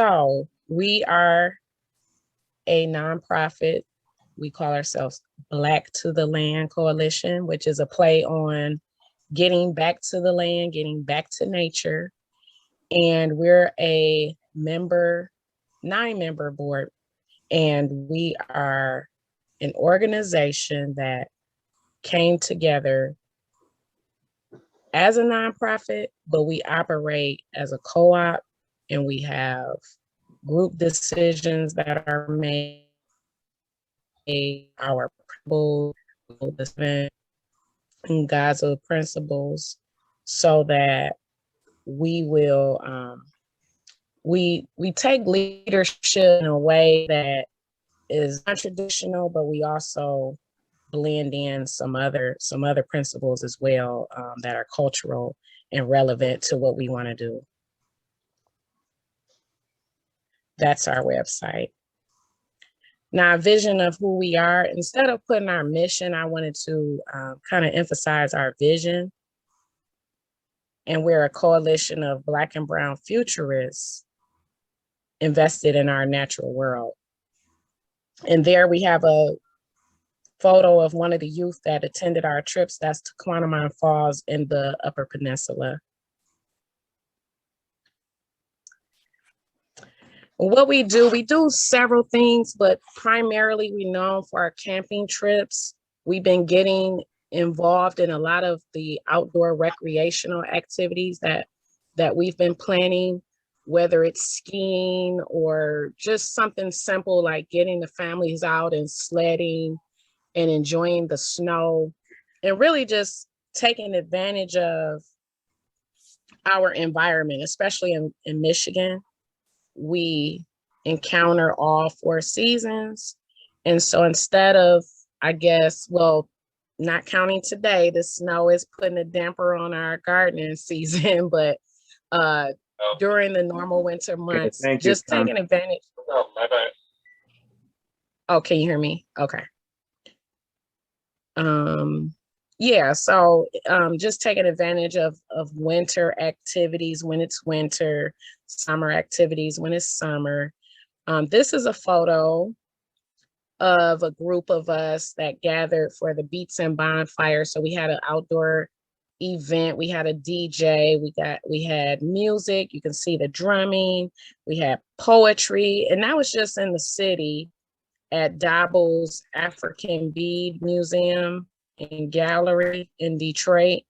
So we are a nonprofit. We call ourselves Black to the Land Coalition, which is a play on getting back to the land, getting back to nature. And we're a 9-member board. And we are an organization that came together as a nonprofit, but we operate as a co-op, and we have group decisions that are made, our principles, and Gaza principles, so that we will we take leadership in a way that is non-traditional, but we also blend in some other principles as well, that are cultural and relevant to what we want to do. That's our website. Now, a vision of who we are, instead of putting our mission, I wanted to kind of emphasize our vision. And we're a coalition of Black and Brown futurists invested in our natural world. And there we have a photo of one of the youth that attended our trips. That's to Quantamine Falls in the Upper Peninsula. What we do several things, but primarily we're known for our camping trips. We've been getting involved in a lot of the outdoor recreational activities that we've been planning, whether it's skiing or just something simple like getting the families out and sledding and enjoying the snow, and really just taking advantage of our environment, especially in Michigan. We encounter all 4 seasons. And so instead of, I guess, well, not counting today, the snow is putting a damper on our gardening season, but during the normal winter months, just taking advantage. Oh, can you hear me? Okay. Yeah, so just taking advantage of winter activities when it's winter, summer activities when it's summer. This is a photo of a group of us that gathered for the Beats and Bonfire. So we had an outdoor event, we had a DJ, we had music, you can see the drumming, we had poetry, and that was just in the city at Dobble's African Bead Museum and Gallery in Detroit.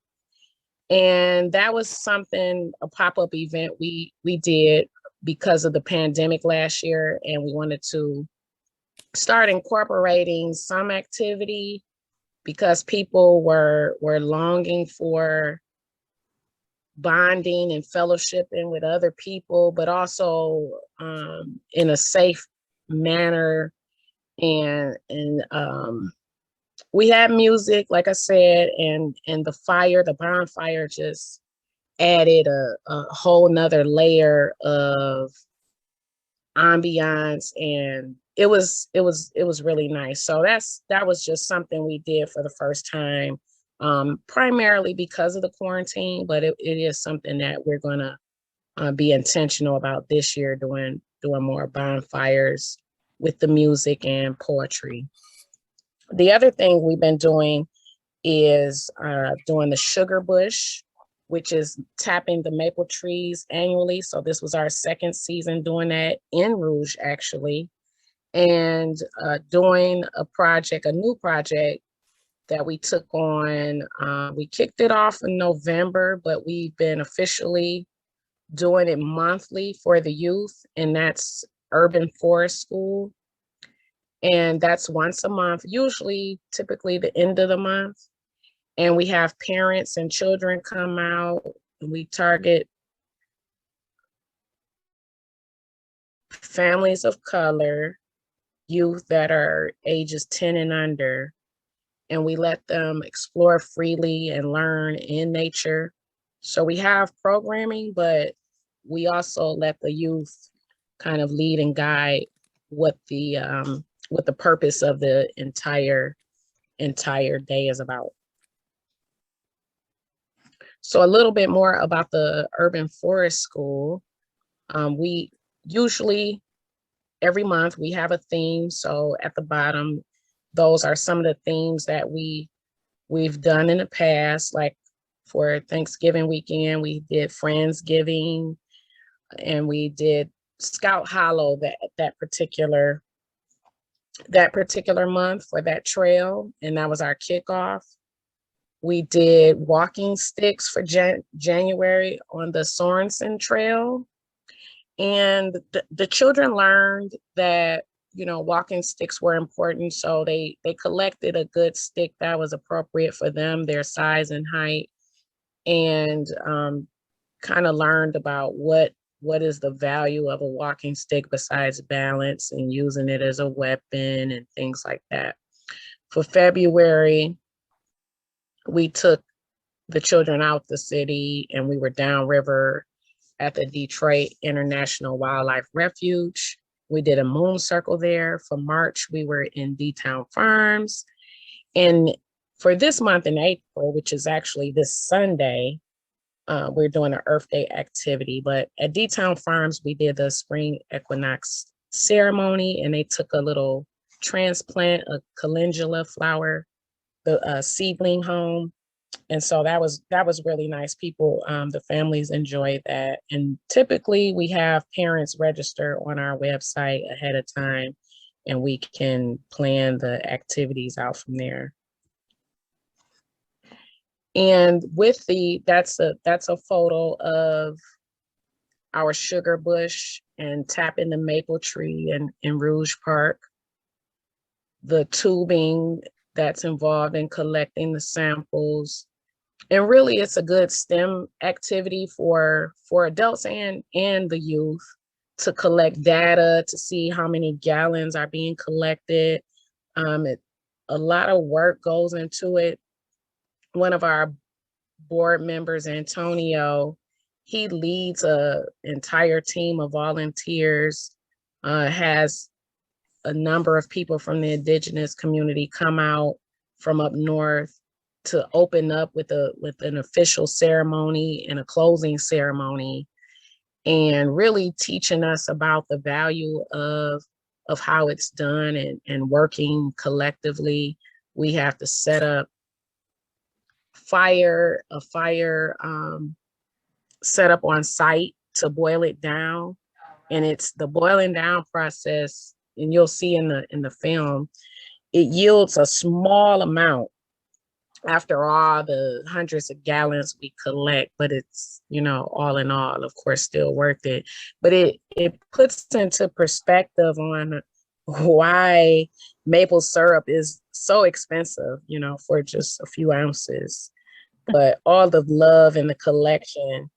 And that was something, a pop-up event we did because of the pandemic last year, and we wanted to start incorporating some activity because people were longing for bonding and fellowshipping with other people, but also in a safe manner. And we had music, like I said, and the bonfire just added a whole nother layer of ambiance, and it was really nice. So that was just something we did for the first time, primarily because of the quarantine, but it is something that we're gonna be intentional about this year, doing more bonfires with the music and poetry. The other thing we've been doing is doing the Sugar Bush, which is tapping the maple trees annually. So this was our 2nd season doing that in Rouge, actually, and doing a new project that we took on. We kicked it off in November, but we've been officially doing it monthly for the youth, and that's Urban Forest School. And that's once a month, typically the end of the month. And we have parents and children come out, and we target families of color, youth that are ages 10 and under, and we let them explore freely and learn in nature. So we have programming, but we also let the youth kind of lead and guide what the purpose of the entire day is about. So a little bit more about the Urban Forest School. We usually every month we have a theme. So at the bottom, those are some of the themes that we've done in the past. Like for Thanksgiving weekend, we did Friendsgiving, and we did Scout Hollow that particular month for that trail, and that was our kickoff. We did walking sticks for January on the Sorensen Trail, and the children learned that, you know, walking sticks were important, so they collected a good stick that was appropriate for them, their size and height, and kind of learned about what is the value of a walking stick besides balance and using it as a weapon and things like that. For February, we took the children out the city and we were downriver at the Detroit International Wildlife Refuge. We did a moon circle there. For March, we were in D-Town Farms. And for this month in April, which is actually this Sunday, we're doing an Earth Day activity. But at D-Town Farms, we did the spring equinox ceremony, and they took a little transplant, a calendula flower, the seedling home. And so that was really nice. People, the families enjoyed that. And typically we have parents register on our website ahead of time, and we can plan the activities out from there. And with that's a photo of our sugar bush and tapping the maple tree in Rouge Park. The tubing that's involved in collecting the samples. And really, it's a good STEM activity for adults and the youth to collect data, to see how many gallons are being collected. A lot of work goes into it. One of our board members, Antonio, he leads an entire team of volunteers, has a number of people from the indigenous community come out from up north to open up with an official ceremony and a closing ceremony, and really teaching us about the value of how it's done and working collectively. We have to set up a fire set up on site to boil it down, and it's the boiling down process, and you'll see in the film, it yields a small amount after all the hundreds of gallons we collect, but it's, you know, all in all, of course, still worth it. But it puts into perspective on why maple syrup is so expensive, you know, for just a few ounces. But all the love in the collection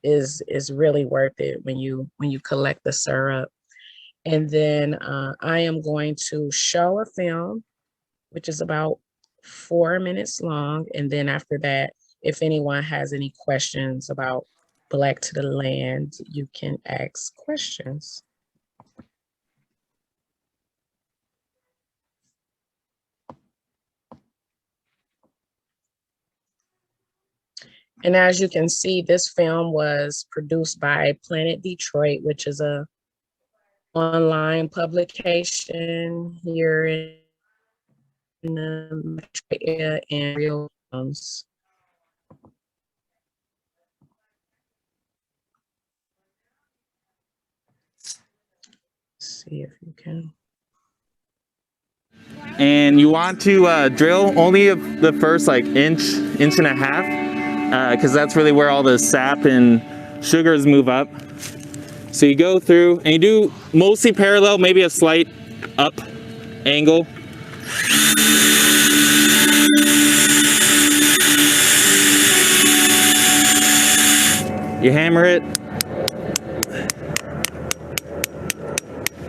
is really worth it when you collect the syrup. And then I am going to show a film, which is about 4 minutes long. And then after that, if anyone has any questions about Black to the Land, you can ask questions. And as you can see, this film was produced by Planet Detroit, which is a online publication here in the metro area and real films. See if you can. And you want to drill only the first like inch and a half, because that's really where all the sap and sugars move up. So you go through and you do mostly parallel, maybe a slight up angle. You hammer it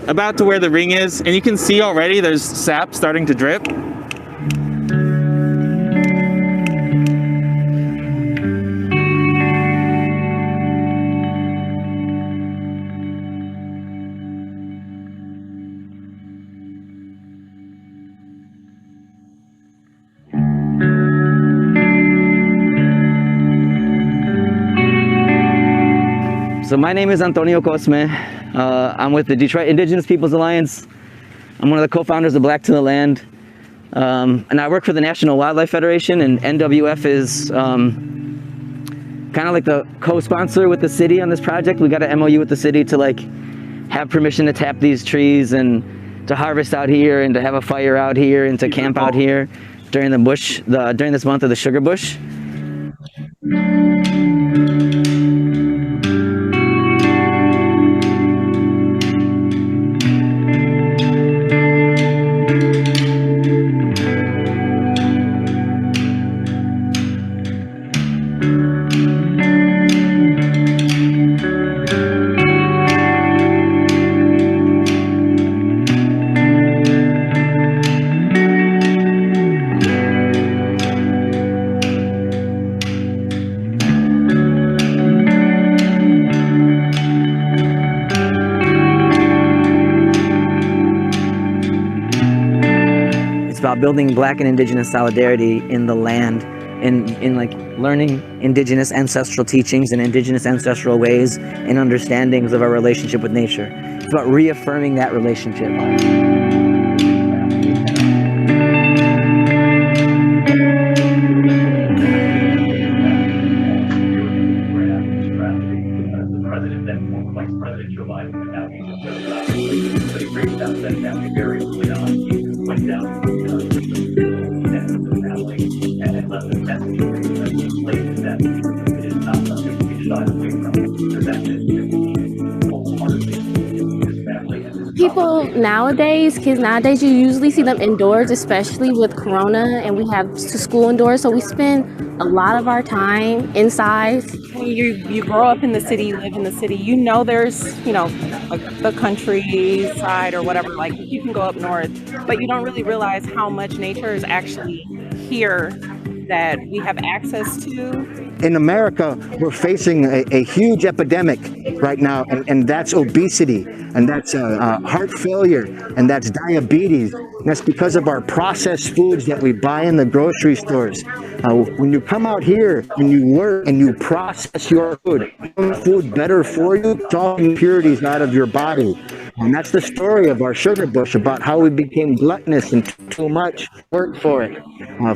about to where the ring is, and you can see already there's sap starting to drip. So my name is Antonio Cosme. I'm with the Detroit Indigenous Peoples Alliance. I'm one of the co-founders of Black to the Land. And I work for the National Wildlife Federation, and NWF is kind of like the co-sponsor with the city on this project. We got an MOU with the city to like have permission to tap these trees and to harvest out here and to have a fire out here and to camp out here during during this month of the sugar bush. It's about building Black and Indigenous solidarity in the land, in like learning Indigenous ancestral teachings and Indigenous ancestral ways and understandings of our relationship with nature. It's about reaffirming that relationship. People nowadays, kids nowadays, you usually see them indoors, especially with Corona, and we have school indoors, so we spend a lot of our time inside. When you grow up in the city, you live in the city, you know there's, you know, like the countryside or whatever, like you can go up north, but you don't really realize how much nature is actually here that we have access to. In America, we're facing a huge epidemic right now, and that's obesity, and that's heart failure, and that's diabetes. And that's because of our processed foods that we buy in the grocery stores. When you come out here and you work and you process your food better for you, it's all impurities out of your body. And that's the story of our sugar bush, about how we became gluttonous and too much work for it.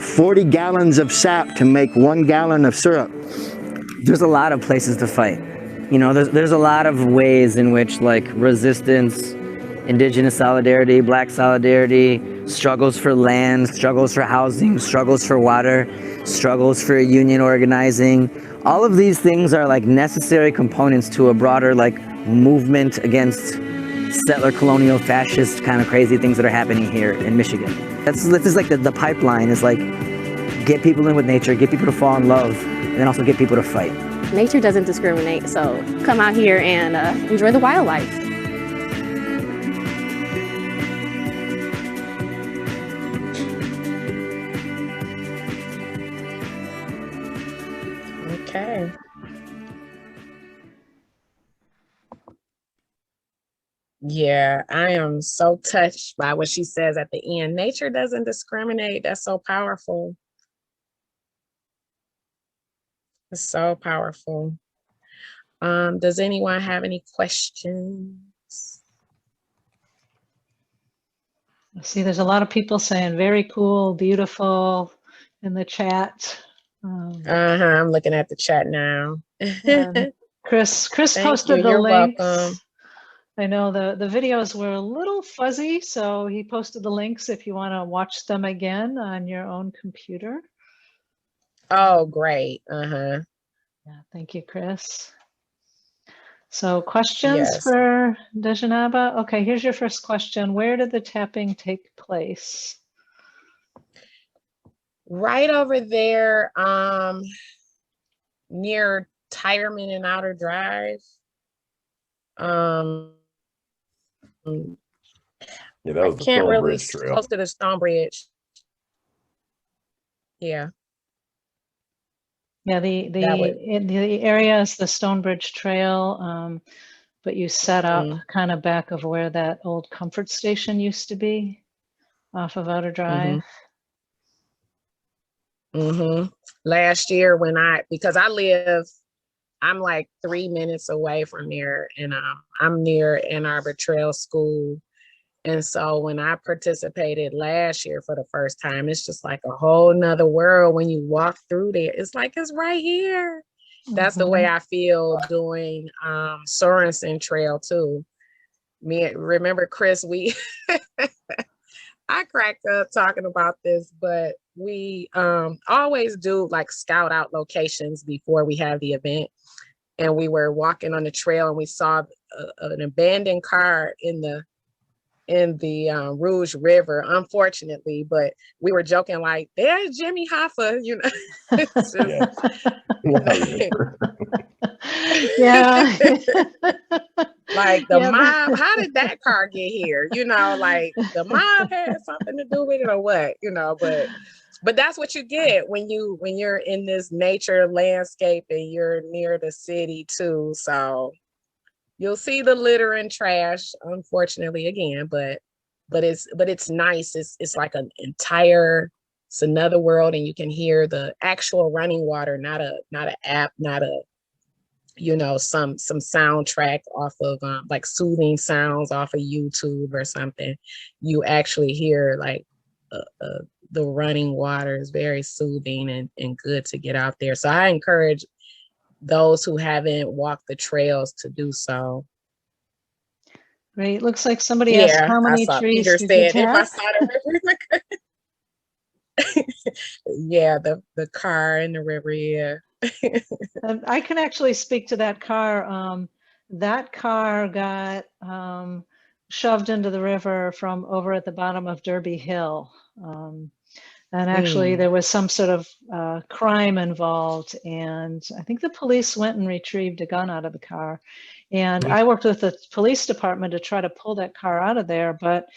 40 gallons of sap to make 1 gallon of syrup. There's a lot of places to fight. You know, there's a lot of ways in which like resistance, Indigenous solidarity, Black solidarity, struggles for land, struggles for housing, struggles for water, struggles for union organizing. All of these things are like necessary components to a broader like movement against settler colonial fascist kind of crazy things that are happening here in Michigan. This is like the pipeline is like get people in with nature, get people to fall in love, and then also get people to fight. Nature doesn't discriminate, so come out here and enjoy the wildlife. Okay. Yeah, I am so touched by what she says at the end. Nature doesn't discriminate. That's so powerful. It's so powerful. Does anyone have any questions? I see there's a lot of people saying very cool, beautiful in the chat. I'm looking at the chat now. Chris Thank posted you. the You're links. welcome. I know the videos were a little fuzzy, so he posted the links if you want to watch them again on your own computer. Oh, great. Yeah, thank you, Chris. So questions Yes. for Djenaba? Okay, here's your first question. Where did the tapping take place? Right over there, near Tireman and Outer Drive. Yeah, that was the Can't really Stonebridge Trail. close to the Stonebridge. Yeah. Yeah, the area is the Stonebridge Trail, but you set up kind of back of where that old comfort station used to be, off of Outer Drive. Last year when because I live I'm like 3 minutes away from there, and I'm near Ann Arbor Trail School. And so when I participated last year for the first time, it's just like a whole nother world when you walk through there. It's like it's right here. That's the way I feel doing Sorensen Trail too. Remember Chris, I cracked up talking about this, but we always do like scout out locations before we have the event. And we were walking on the trail and we saw an abandoned car in the Rouge River, unfortunately, but we were joking like, there's Jimmy Hoffa, you know. It's Yeah. like the Yeah, mob, how did that car get here? You know, like the mob had something to do with it or what, you know, but that's what you get when you're in this nature landscape and you're near the city too. So you'll see the litter and trash, unfortunately, again, but it's nice. It's like it's another world, and you can hear the actual running water, not an app, not a, you know, some soundtrack off of like soothing sounds off of YouTube or something. You actually hear like the running water is very soothing and good to get out there. So I encourage those who haven't walked the trails to do so. Great. Looks like somebody asked Yeah, how I many saw trees Peter did you said if I tap? saw the river. Yeah, the car in the river, yeah. I can actually speak to that car. That car got shoved into the river from over at the bottom of Derby Hill. And actually there was some sort of crime involved, and I think the police went and retrieved a gun out of the car. And I worked with the police department to try to pull that car out of there, but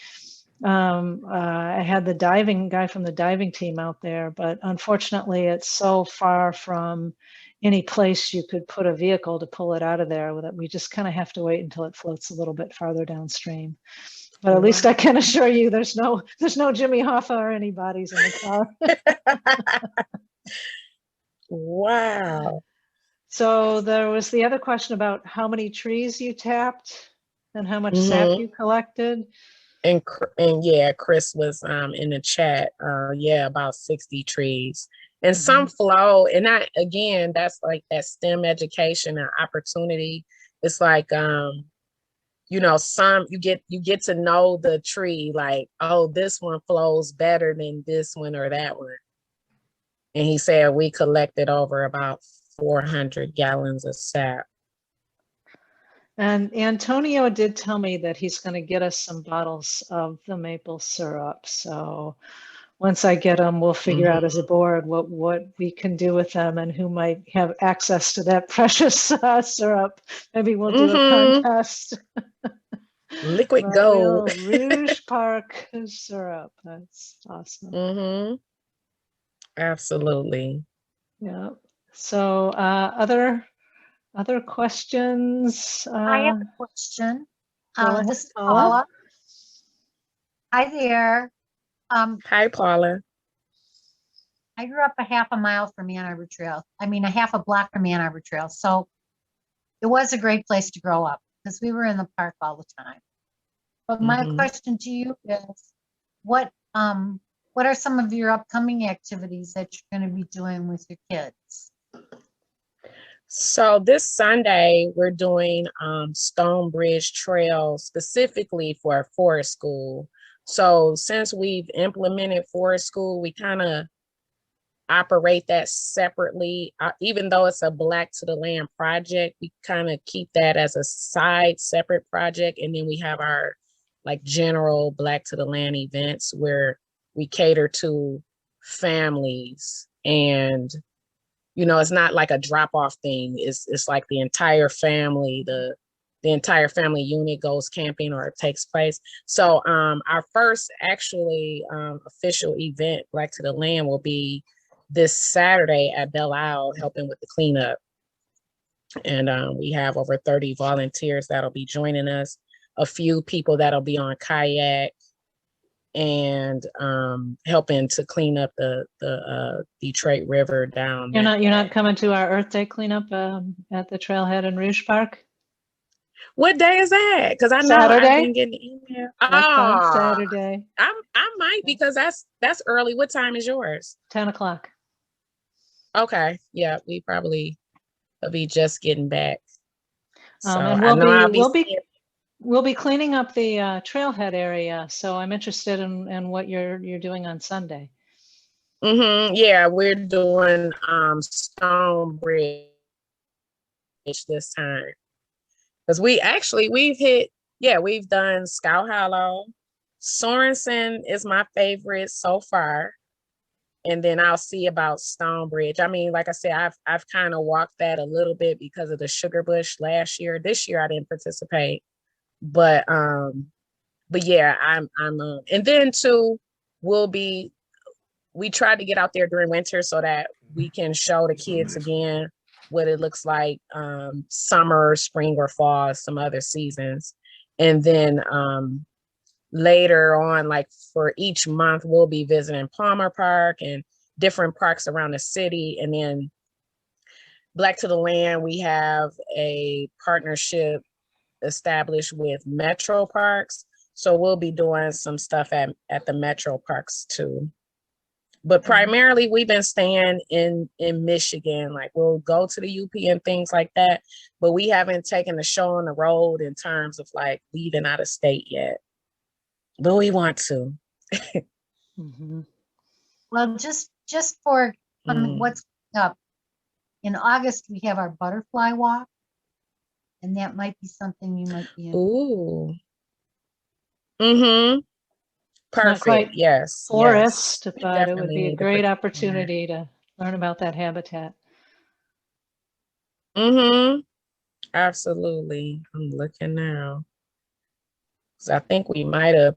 I had the diving guy from the diving team out there, but unfortunately it's so far from any place you could put a vehicle to pull it out of there that we just kind of have to wait until it floats a little bit farther downstream. But at least I can assure you there's no Jimmy Hoffa or any bodies in the car. Wow. So there was the other question about how many trees you tapped and how much sap you collected. And yeah, Chris was in the chat. Yeah, about 60 trees. And some flow. And again, that's like that STEM education and opportunity. It's like you know, you get to know the tree, like, oh, this one flows better than this one or that one. And he said we collected over about 400 gallons of sap. And Antonio did tell me that he's going to get us some bottles of the maple syrup. So once I get them, we'll figure out as a board what we can do with them and who might have access to that precious syrup. Maybe we'll do a contest. Liquid gold. Rouge Park syrup. That's awesome. Absolutely. Yeah. So other questions? I have a question. This is Paula. Paula. Hi there. Hi, Paula. I grew up a half a mile from Ann Arbor Trail. I mean, a half a block from Ann Arbor Trail. So it was a great place to grow up because we were in the park all the time. But my question to you is, what are some of your upcoming activities that you're going to be doing with your kids? So this Sunday, we're doing Stonebridge Trail specifically for Forest School. So since we've implemented Forest School, we kind of operate that separately. Even though it's a Black to the Land project, we kind of keep that as a side separate project. And then we have our like general Black to the Land events where we cater to families, and you know, it's not like a drop-off thing. It's like the entire family, the entire family unit goes camping or takes place. So our first actually official event, Black to the Land, will be this Saturday at Belle Isle, helping with the cleanup. And we have over 30 volunteers that'll be joining us, a few people that'll be on kayak. and helping to clean up the Detroit River down You're that not way. coming to our Earth Day cleanup at the trailhead in Rouge Park? What day is that? Because I know I've Saturday? been getting email. That's on Oh, Saturday, I might, because that's early. What time is yours? 10 o'clock. Okay, yeah, we probably will be just getting back. So And I know I'll be we'll be cleaning up the trailhead area. So I'm interested in what you're doing on Sunday. Yeah, we're doing Stone Bridge this time. Because we've done Scout Hollow. Sorensen is my favorite so far. And then I'll see about Stonebridge. I mean, like I said, I've kind of walked that a little bit because of the Sugar Bush last year. This year I didn't participate, but yeah, I'm and then too, we tried to get out there during winter so that we can show the kids again what it looks like summer, spring, or fall, some other seasons. And then later on, like for each month, we'll be visiting Palmer Park and different parks around the city. And then Black to the Land, we have a partnership established with Metro Parks. So we'll be doing some stuff at the Metro Parks too. But primarily we've been staying in Michigan. Like we'll go to the UP and things like that, but we haven't taken the show on the road in terms of like leaving out of state yet. But we want to. Well, just for what's up, in August, we have our butterfly walk, and that might be something you might be in. Ooh. Mm-hmm. Perfect. Quite yes. forest, yes. but it would be a great opportunity to learn about that habitat. Mm-hmm. Absolutely. I'm looking now. So I think we might have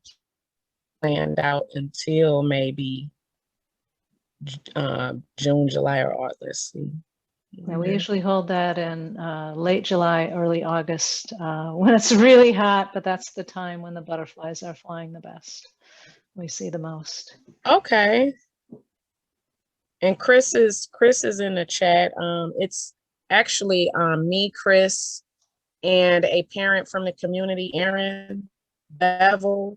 planned out until maybe June, July, or August. Let's see. Yeah, we usually hold that in late July, early August, when it's really hot, but that's the time when the butterflies are flying the best. We see the most. Okay. And Chris is in the chat. It's actually me, Chris, and a parent from the community, Erin Bevel.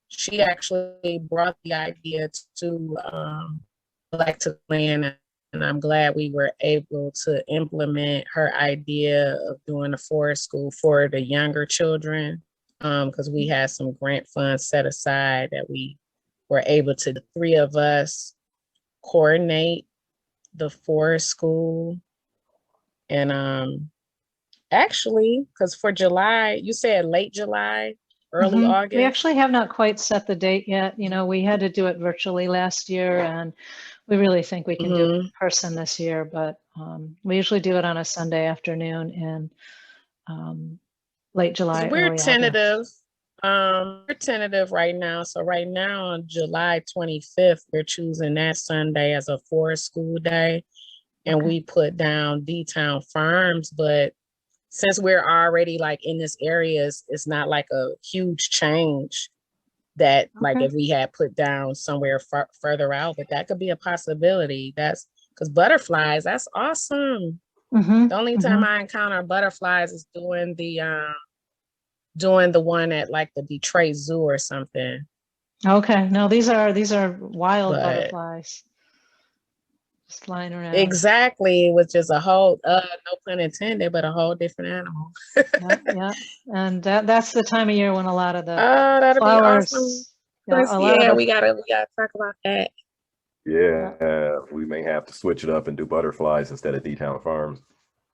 She actually brought the idea to Black to Plan, and I'm glad we were able to implement her idea of doing a forest school for the younger children, because we had some grant funds set aside that we were able to, the three of us, coordinate the forest school. And actually, because for July, you said late July, early August. We actually have not quite set the date yet. You know, we had to do it virtually last year, and we really think we can do it in person this year, but we usually do it on a Sunday afternoon in late July. We're tentative. We're tentative right now. So right now on July 25th, we're choosing that Sunday as a forest school day. And we put down D-Town Farms, but since we're already like in this area, it's not like a huge change that like if we had put down somewhere further out, but that could be a possibility. That's because butterflies, that's awesome. The only time I encounter butterflies is doing the one at like the Detroit Zoo or something. Okay, no, these are wild butterflies. Just flying around. Exactly, which is a whole, no pun intended, but a whole different animal. yeah, and that's the time of year when a lot of the that'll flowers. Be awesome. We gotta talk about that. Yeah, we may have to switch it up and do butterflies instead of D-Town Farms.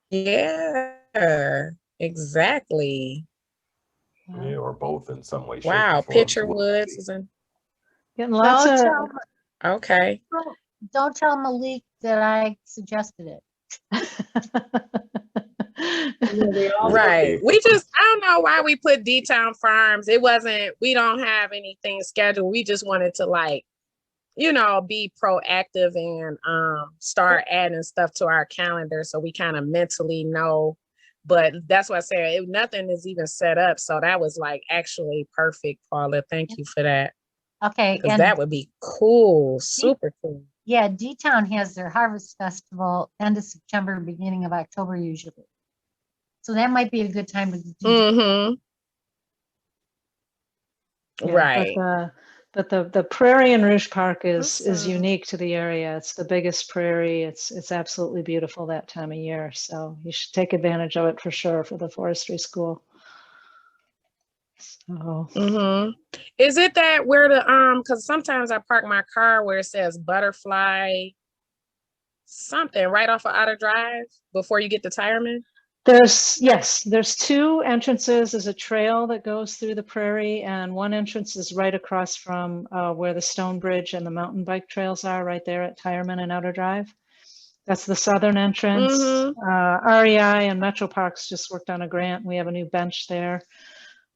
Yeah, exactly. Yeah, or both in some way. Wow, Pitcher Woods is in. Getting lots of. Okay. Don't tell Malik that I suggested it. Right. We just, I don't know why we put D-Town Farms. It wasn't, we don't have anything scheduled. We just wanted to like, you know, be proactive and start adding stuff to our calendar so we kind of mentally know. But that's what I said, nothing is even set up. So that was like actually perfect, Paula. Thank you for that. Okay, because and that would be cool, super cool. yeah, D-Town has their Harvest Festival end of September, beginning of October usually. So that might be a good time to do. Mm-hmm. Yeah, Right. but the prairie in Rouge Park is Awesome. unique to the area. It's the biggest prairie. It's absolutely beautiful that time of year. So you should take advantage of it for sure for the forestry school. So Mm-hmm. Is it that where the because sometimes I park my car where it says butterfly something right off of Outer Drive before you get to Tireman? there's two entrances. There's a trail that goes through the prairie, and one entrance is right across from where the Stone Bridge and the mountain bike trails are, right there at Tireman and Outer Drive. That's the southern entrance. Mm-hmm. REI and Metro Parks just worked on a grant. We have a new bench there.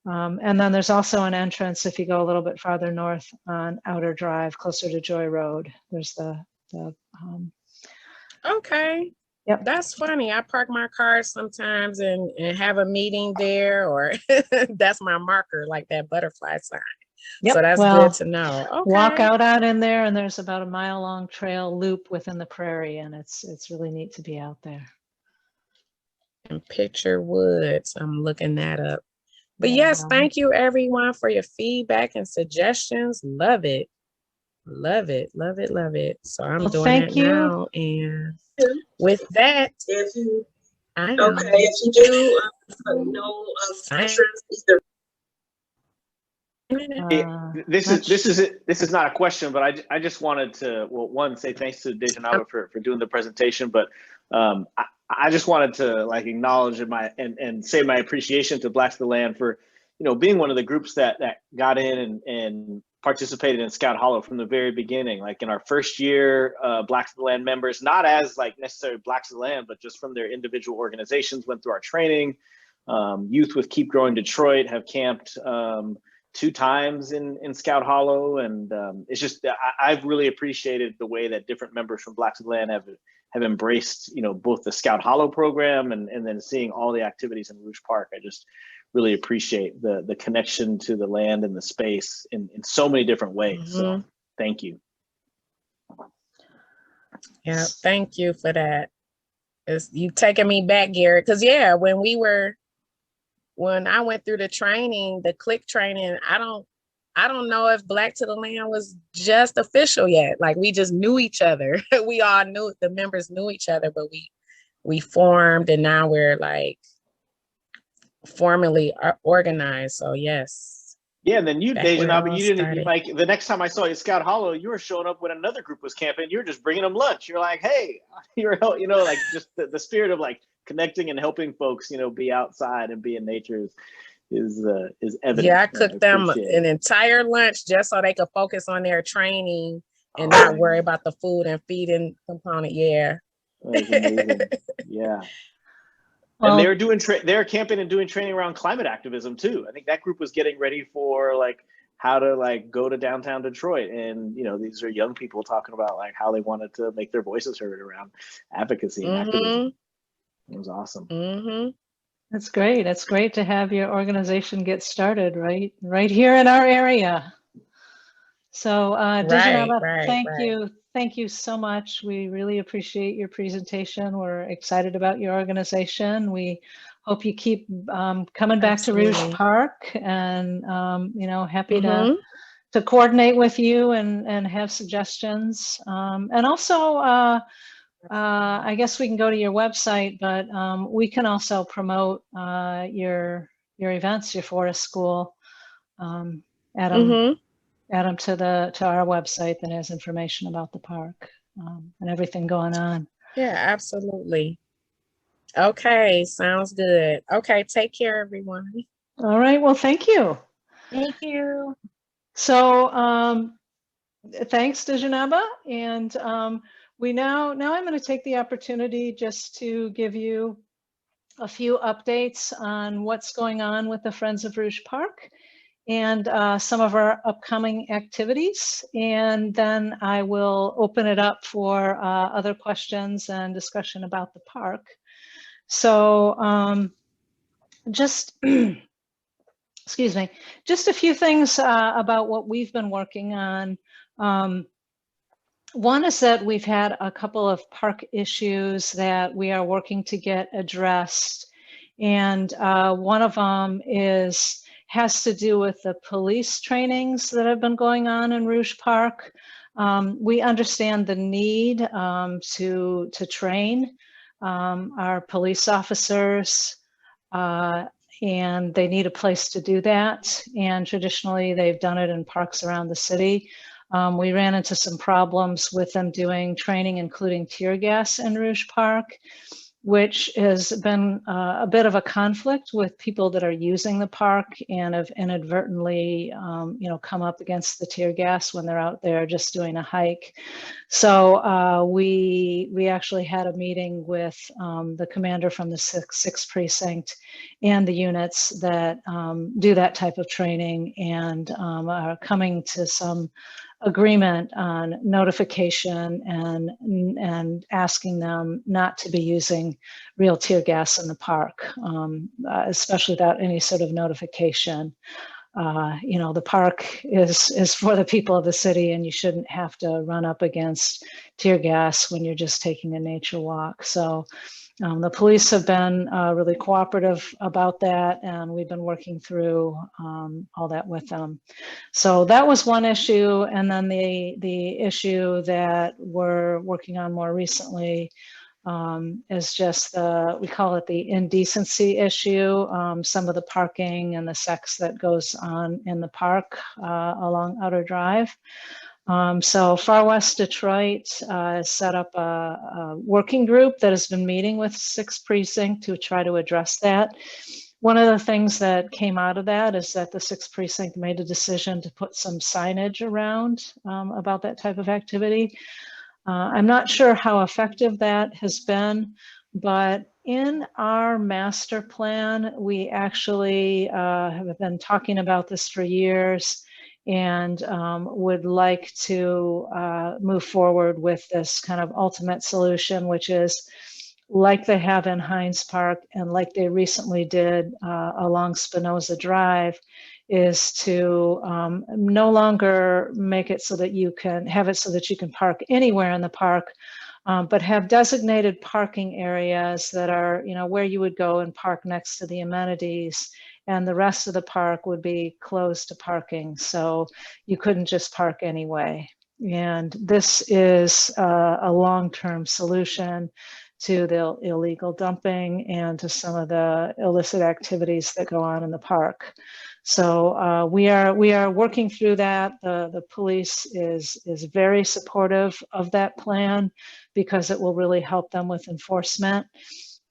And then there's also an entrance if you go a little bit farther north on Outer Drive, closer to Joy Road. There's the Okay. yep. That's funny. I park my car sometimes and have a meeting there, or that's my marker, like that butterfly sign. Yep. So that's well, good to know. walk Okay. out on in there, and there's about a mile-long trail loop within the prairie, and it's really neat to be out there. And Picture Woods. I'm looking that up. But Yeah, yes, thank you everyone for your feedback and suggestions. Love it. Love it. Love it. Love it. So I'm well, doing thank that you. now. And with that, If you I okay, am if you do know of signing. interest, either This is not a question, but I just wanted to, well, one, say thanks to Djenaba for doing the presentation, but I just wanted to like acknowledge and say my appreciation to Blacks of the Land for, you know, being one of the groups that got in and participated in Scout Hollow from the very beginning. Like in our first year, Blacks of the Land members, not as like necessarily Blacks of the Land, but just from their individual organizations, went through our training. Youth with Keep Growing Detroit have camped 2 times in Scout Hollow, and it's just I've really appreciated the way that different members from Blacks of the Land have embraced, you know, both the Scout Hollow program and then seeing all the activities in Rouge Park. I just really appreciate the connection to the land and the space in so many different ways. Mm-hmm. So thank you. Yeah, thank you for that. You taking me back, Garrett, because yeah, when I went through the training, the click training, I don't know if Black to the Land was just official yet. Like we just knew each other. We all knew, the members knew each other, but we formed, and now we're like formally organized. So yes. Yeah, and then you, Djenaba, you didn't started. like the next time I saw you at Scout Hollow, you were showing up when another group was camping. You were just bringing them lunch. You're like, hey, you're, you know, like just the spirit of like connecting and helping folks, you know, be outside and be in nature is evident. Yeah, I cooked them an entire lunch just so they could focus on their training and not worry about the food and feeding component. Yeah. That's amazing. Yeah. Well, and they're doing they're camping and doing training around climate activism too. I think that group was getting ready for like how to like go to downtown Detroit, and you know, these are young people talking about like how they wanted to make their voices heard around advocacy and activism. It was awesome. Mm-hmm. That's great. It's great to have your organization get started right here in our area. So Djenaba, thank you so much. We really appreciate your presentation. We're excited about your organization. We hope you keep coming back to Rouge Park, and you know, happy to coordinate with you and have suggestions. And also, I guess we can go to your website, but we can also promote your events, your forest school. Add them to our website that has information about the park and everything going on. Yeah, absolutely. Okay, sounds good. Okay, take care, everyone. All right, well, thank you. Thank you. So thanks, Djenaba. And now I'm going to take the opportunity just to give you a few updates on what's going on with the Friends of Rouge Park and some of our upcoming activities. And then I will open it up for other questions and discussion about the park. So just excuse me, just a few things about what we've been working on. One is that we've had a couple of park issues that we are working to get addressed. And one of them has to do with the police trainings that have been going on in Rouge Park. We understand the need to train our police officers, and they need a place to do that. And traditionally, they've done it in parks around the city. We ran into some problems with them doing training, including tear gas in Rouge Park, which has been a bit of a conflict with people that are using the park and have inadvertently, come up against the tear gas when they're out there just doing a hike. So we actually had a meeting with the commander from the 6th Precinct and the units that do that type of training, and are coming to some agreement on notification and asking them not to be using real tear gas in the park, especially without any sort of notification. The park is for the people of the city, and you shouldn't have to run up against tear gas when you're just taking a nature walk. So the police have been really cooperative about that, and we've been working through all that with them. So that was one issue. And then the issue that we're working on more recently is just we call it the indecency issue, some of the parking and the sex that goes on in the park along Outer Drive. So Far West Detroit has set up a working group that has been meeting with 6th Precinct to try to address that. One of the things that came out of that is that the 6th Precinct made a decision to put some signage around about that type of activity. I'm not sure how effective that has been, but in our master plan, we actually have been talking about this for years, and would like to move forward with this kind of ultimate solution, which is like they have in Hines Park and like they recently did along Spinoza Drive, is to no longer make it so that you can have it so that you can park anywhere in the park, but have designated parking areas that are, where you would go and park next to the amenities, and the rest of the park would be closed to parking. So you couldn't just park anyway. And this is a long-term solution to the illegal dumping and to some of the illicit activities that go on in the park. So we are working through that. The police is very supportive of that plan because it will really help them with enforcement.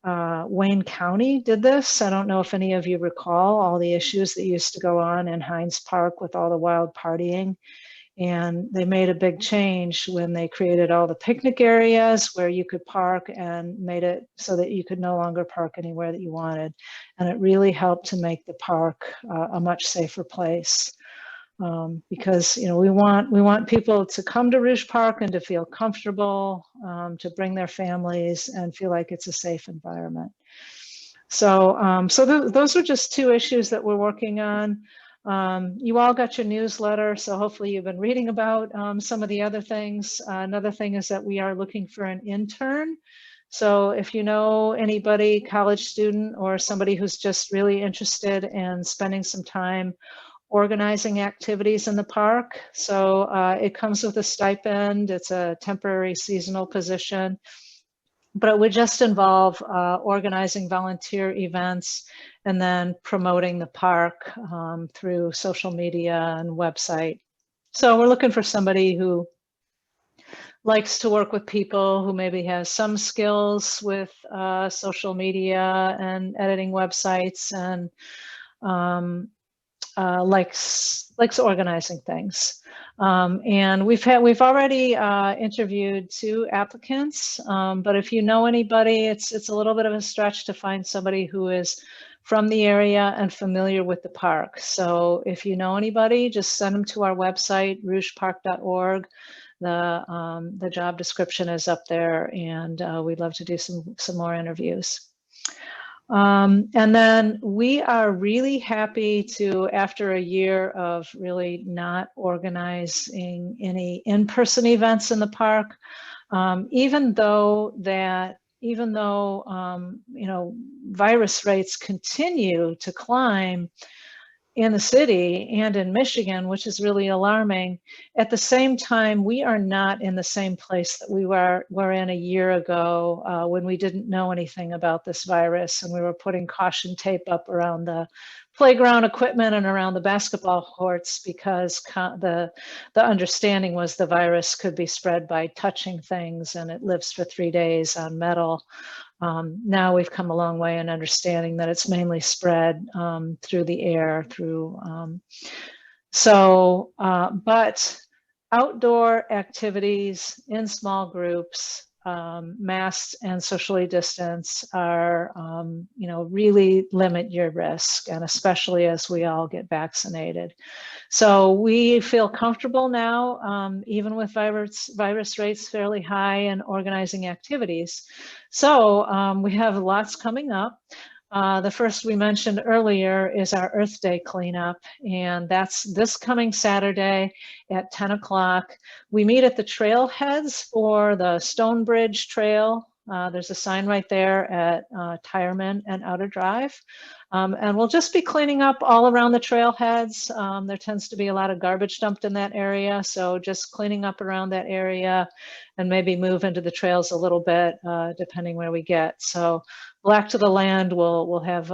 Wayne County did this. I don't know if any of you recall all the issues that used to go on in Hines Park with all the wild partying. And they made a big change when they created all the picnic areas where you could park, and made it so that you could no longer park anywhere that you wanted. And it really helped to make the park a much safer place. Because we want people to come to Rouge Park and to feel comfortable, to bring their families and feel like it's a safe environment. So those are just two issues that we're working on. You all got your newsletter, so hopefully you've been reading about some of the other things. Another thing is that we are looking for an intern. So if you know anybody, college student or somebody who's just really interested in spending some time organizing activities in the park. So it comes with a stipend. It's a temporary seasonal position, but it would just involve organizing volunteer events and then promoting the park through social media and website. So we're looking for somebody who likes to work with people, who maybe has some skills with social media and editing websites, and likes organizing things. And we've already interviewed 2 applicants, but if you know anybody, it's a little bit of a stretch to find somebody who is from the area and familiar with the park. So if you know anybody, just send them to our website, rougepark.org. The job description is up there, and we'd love to do some more interviews. And then we are really happy to, after a year of really not organizing any in-person events in the park, even though you know, virus rates continue to climb in the city and in Michigan, which is really alarming. At the same time, we are not in the same place that we were in a year ago when we didn't know anything about this virus, and we were putting caution tape up around the playground equipment and around the basketball courts because the understanding was the virus could be spread by touching things, and it lives for 3 days on metal. Now we've come a long way in understanding that it's mainly spread through the air, but outdoor activities in small groups, masked and socially distanced, are, you know, really limit your risk, and especially as we all get vaccinated. So we feel comfortable now, even with virus rates fairly high, in organizing activities. So we have lots coming up. The first we mentioned earlier is our Earth Day cleanup, and that's this coming Saturday at 10 o'clock. We meet at the trailheads for the Stonebridge Trail. There's a sign right there at Tireman and Outer Drive. And we'll just be cleaning up all around the trailheads. There tends to be a lot of garbage dumped in that area, so just cleaning up around that area and maybe move into the trails a little bit, depending where we get. So Black to the Land will have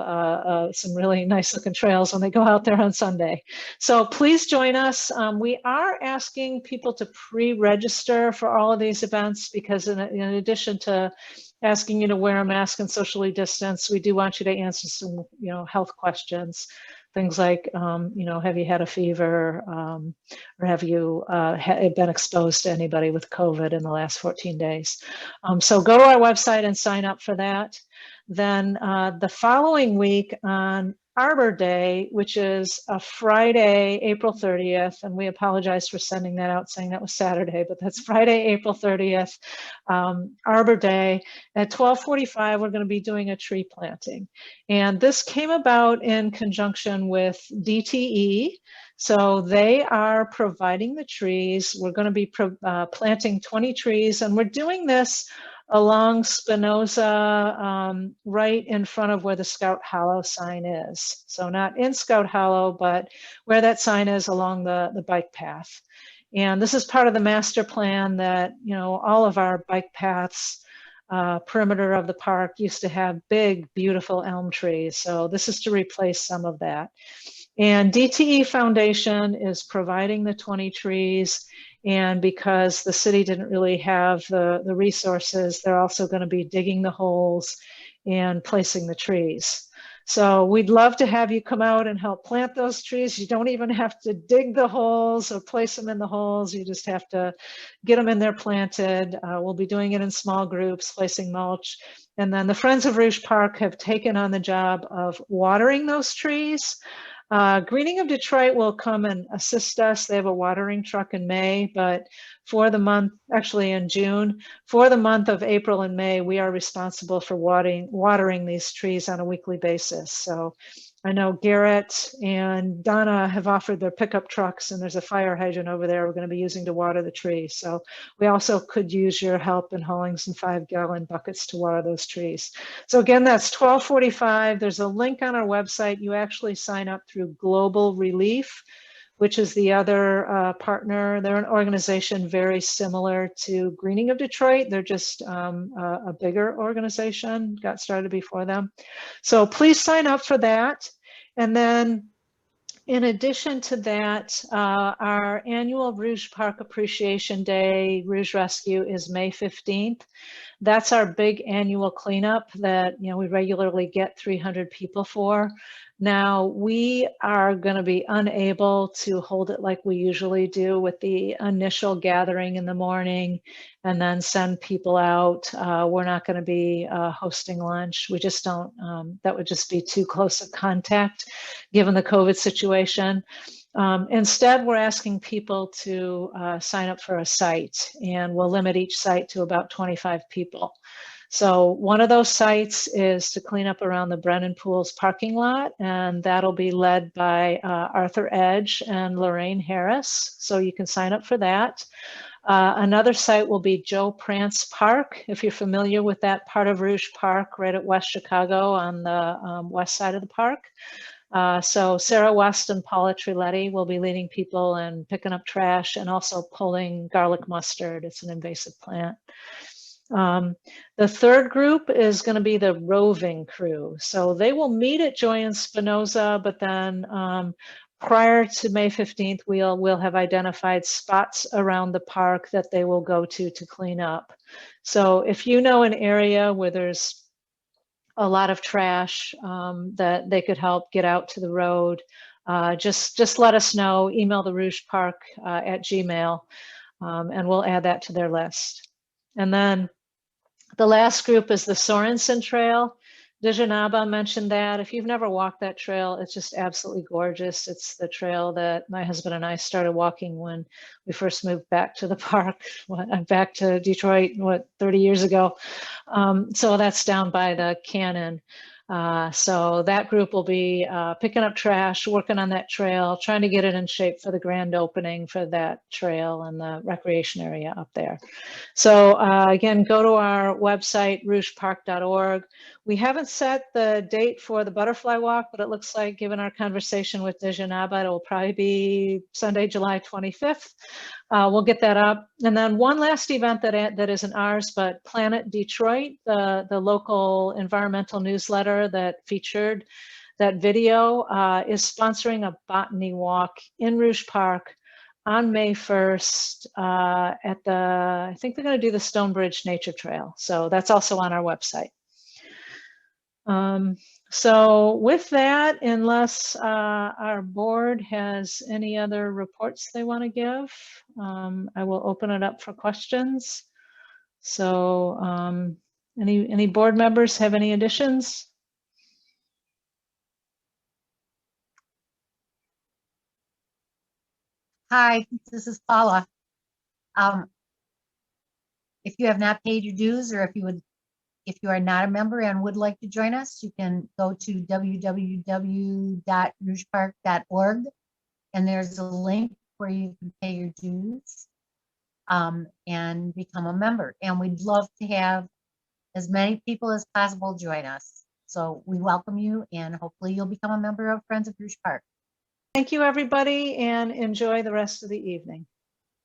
some really nice looking trails when they go out there on Sunday. So please join us. We are asking people to pre-register for all of these events because in addition to asking you to wear a mask and socially distance, we do want you to answer some, you know, health questions. Things like, you know, have you had a fever, or have you been exposed to anybody with COVID in the last 14 days? So go to our website and sign up for that. Then the following week on Arbor Day, which is a Friday, April 30th, and we apologize for sending that out saying that was Saturday, but that's Friday, April 30th, Arbor Day. At 12:45, we're going to be doing a tree planting. And this came about in conjunction with DTE. So they are providing the trees. We're going to be planting 20 trees, and we're doing this along Spinoza, right in front of where the Scout Hollow sign is. So not in Scout Hollow, but where that sign is along the bike path. And this is part of the master plan that, you know, all of our bike paths, perimeter of the park used to have big, beautiful elm trees. So this is to replace some of that. And DTE Foundation is providing the 20 trees. And because the city didn't really have the resources, they're also going to be digging the holes and placing the trees. So we'd love to have you come out and help plant those trees. You don't even have to dig the holes or place them in the holes. You just have to get them in there planted. We'll be doing it in small groups, placing mulch. And then the Friends of Rouge Park have taken on the job of watering those trees. Greening of Detroit will come and assist us. They have a watering truck in May, but for the month, actually in June, for the month of April and May, we are responsible for watering these trees on a weekly basis. So I know Garrett and Donna have offered their pickup trucks, and there's a fire hydrant over there we're going to be using to water the trees. So we also could use your help in hauling some 5-gallon buckets to water those trees. So again, that's 12:45. There's a link on our website. You actually sign up through Global Relief, which is the other partner. They're an organization very similar to Greening of Detroit. They're just a bigger organization, got started before them. So please sign up for that. And then in addition to that, our annual Rouge Park Appreciation Day, Rouge Rescue, is May 15th. That's our big annual cleanup that, you know, we regularly get 300 people for. Now, we are going to be unable to hold it like we usually do with the initial gathering in the morning and then send people out. We're not going to be hosting lunch. We just don't, that would just be too close a contact given the COVID situation. Instead, we're asking people to sign up for a site, and we'll limit each site to about 25 people. So one of those sites is to clean up around the Brennan Pools parking lot, and that'll be led by Arthur Edge and Lorraine Harris. So you can sign up for that. Another site will be Joe Prance Park, if you're familiar with that part of Rouge Park, right at West Chicago on the west side of the park. So Sarah West and Paula Triletti will be leading people and picking up trash and also pulling garlic mustard. It's an invasive plant. The third group is going to be the roving crew. So they will meet at Joy and Spinoza, but then prior to May 15th, we'll have identified spots around the park that they will go to clean up. So if you know an area where there's a lot of trash that they could help get out to the road, just let us know. Email the Rouge Park at Gmail, and we'll add that to their list. And then the last group is the Sorensen Trail. Djenaba mentioned that. If you've never walked that trail, it's just absolutely gorgeous. It's the trail that my husband and I started walking when we first moved back to the park, back to Detroit, 30 years ago. So that's down by the cannon. So that group will be picking up trash, working on that trail, trying to get it in shape for the grand opening for that trail and the recreation area up there. So again, go to our website, rougepark.org. We haven't set the date for the butterfly walk, but it looks like, given our conversation with Djenaba, it will probably be Sunday, July 25th. We'll get that up. And then one last event that isn't ours, but Planet Detroit, the local environmental newsletter that featured that video, is sponsoring a botany walk in Rouge Park on May 1st at I think they're going to do the Stonebridge Nature Trail. So that's also on our website. So with that, unless our board has any other reports they want to give, I will open it up for questions. So any board members have any additions? Hi, this is Paula. If you have not paid your dues, or if you are not a member and would like to join us, you can go to www.rougepark.org, and there's a link where you can pay your dues and become a member. And we'd love to have as many people as possible join us. So we welcome you, and hopefully you'll become a member of Friends of Rouge Park. Thank you, everybody, and enjoy the rest of the evening.